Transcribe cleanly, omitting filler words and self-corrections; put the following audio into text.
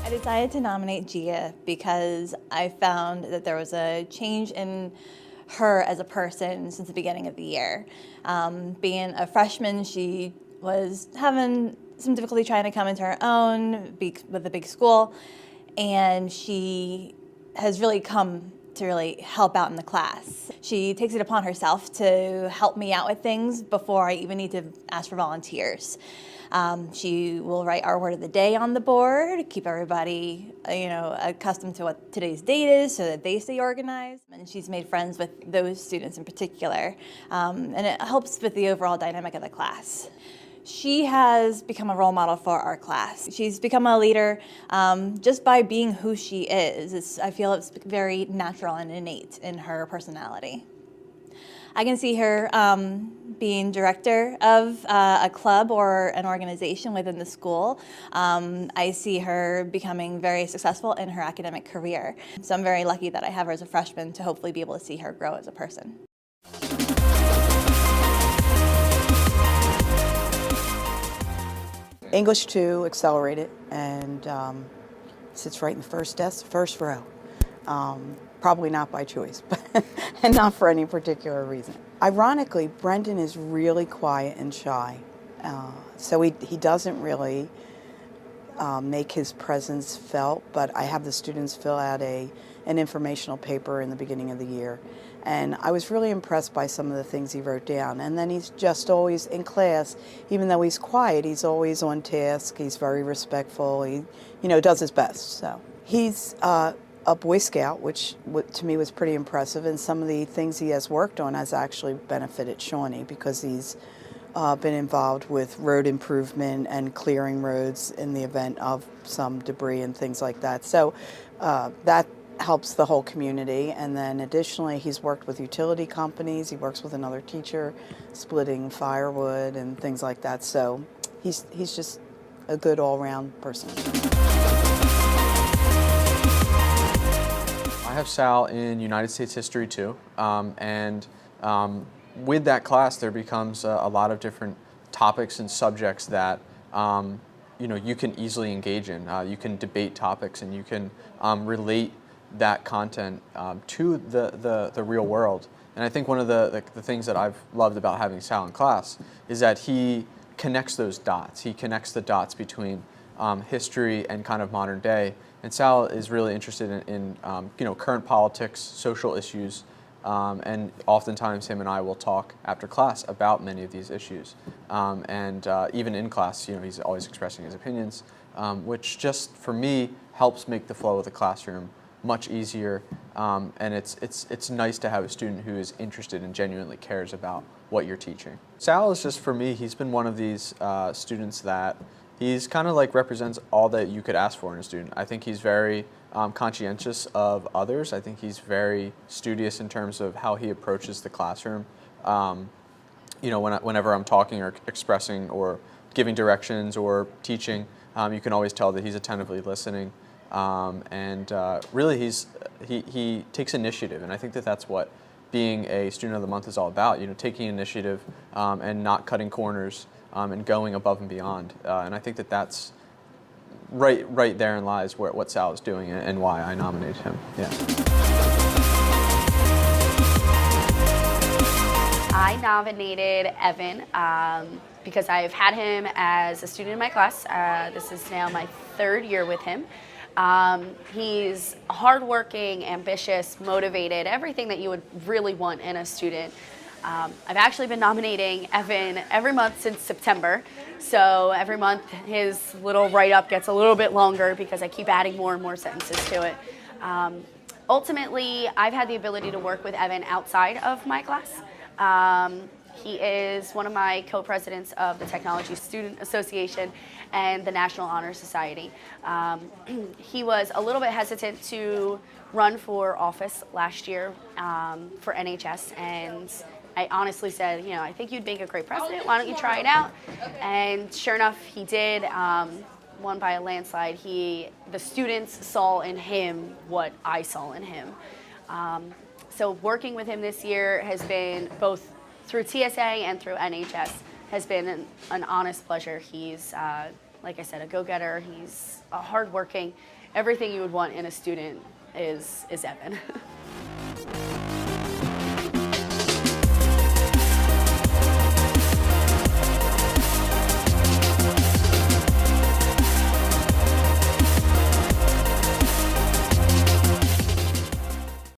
I decided to nominate Gaea because I found that there was a change in her as a person since the beginning of the year. Being a freshman, she was having some difficulty trying to come into her own with a big school, and she has really come to really help out in the class. She takes it upon herself to help me out with things before I even need to ask for volunteers. She will write our word of the day on the board, keep everybody, accustomed to what today's date is so that they stay organized. And she's made friends with those students in particular, and it helps with the overall dynamic of the class. She has become a role model for our class. She's become a leader just by being who she is. I feel it's very natural and innate in her personality. I can see her being director of a club or an organization within the school. I see her becoming very successful in her academic career. So I'm very lucky that I have her as a freshman to hopefully be able to see her grow as a person. English 2 accelerated, and sits right in the first desk, first row. Probably not by choice, but and not for any particular reason. Ironically, Brendon is really quiet and shy, so he doesn't really make his presence felt, but I have the students fill out an informational paper in the beginning of the year. And I was really impressed by some of the things he wrote down. And then he's just always in class, even though he's quiet, he's always on task. He's very respectful. He, does his best. So he's a Boy Scout, which to me was pretty impressive. And some of the things he has worked on has actually benefited Shawnee because he's been involved with road improvement and clearing roads in the event of some debris and things like that. So that helps the whole community. And then additionally, he's worked with utility companies. He works with another teacher, splitting firewood and things like that. So he's just a good all-round person. I have Sal in United States History too, with that class there becomes a lot of different topics and subjects that you can easily engage in. You can debate topics and you can relate that content to the real world. And I think one of the things that I've loved about having Sal in class is that he connects those dots. He connects the dots between history and kind of modern day. And Sal is really interested in current politics, social issues, and oftentimes him and I will talk after class about many of these issues. Even in class, he's always expressing his opinions, which just for me helps make the flow of the classroom much easier, and it's nice to have a student who is interested and genuinely cares about what you're teaching. Sal is just, for me, he's been one of these students that he's kind of like represents all that you could ask for in a student. I think he's very conscientious of others. I think he's very studious in terms of how he approaches the classroom. Whenever I'm talking or expressing or giving directions or teaching, you can always tell that he's attentively listening. Really he takes initiative, and I think that that's what being a student of the month is all about, taking initiative and not cutting corners and going above and beyond. And I think that that's right therein lies what Sal is doing and why I nominated him. Yeah. I nominated Evan because I've had him as a student in my class. This is now my third year with him. He's hardworking, ambitious, motivated, everything that you would really want in a student. I've actually been nominating Evan every month since September. So every month his little write-up gets a little bit longer because I keep adding more and more sentences to it. Ultimately, I've had the ability to work with Evan outside of my class. He is one of my co-presidents of the Technology Student Association and the National Honor Society. He was a little bit hesitant to run for office last year for NHS, and I honestly said, I think you'd make a great president. Why don't you try it out? And sure enough, he did. Won by a landslide. The students saw in him what I saw in him. So working with him this year has been both through TSA and through NHS has been an honest pleasure. He's, like I said, a go-getter. He's a hardworking. Everything you would want in a student is Evan.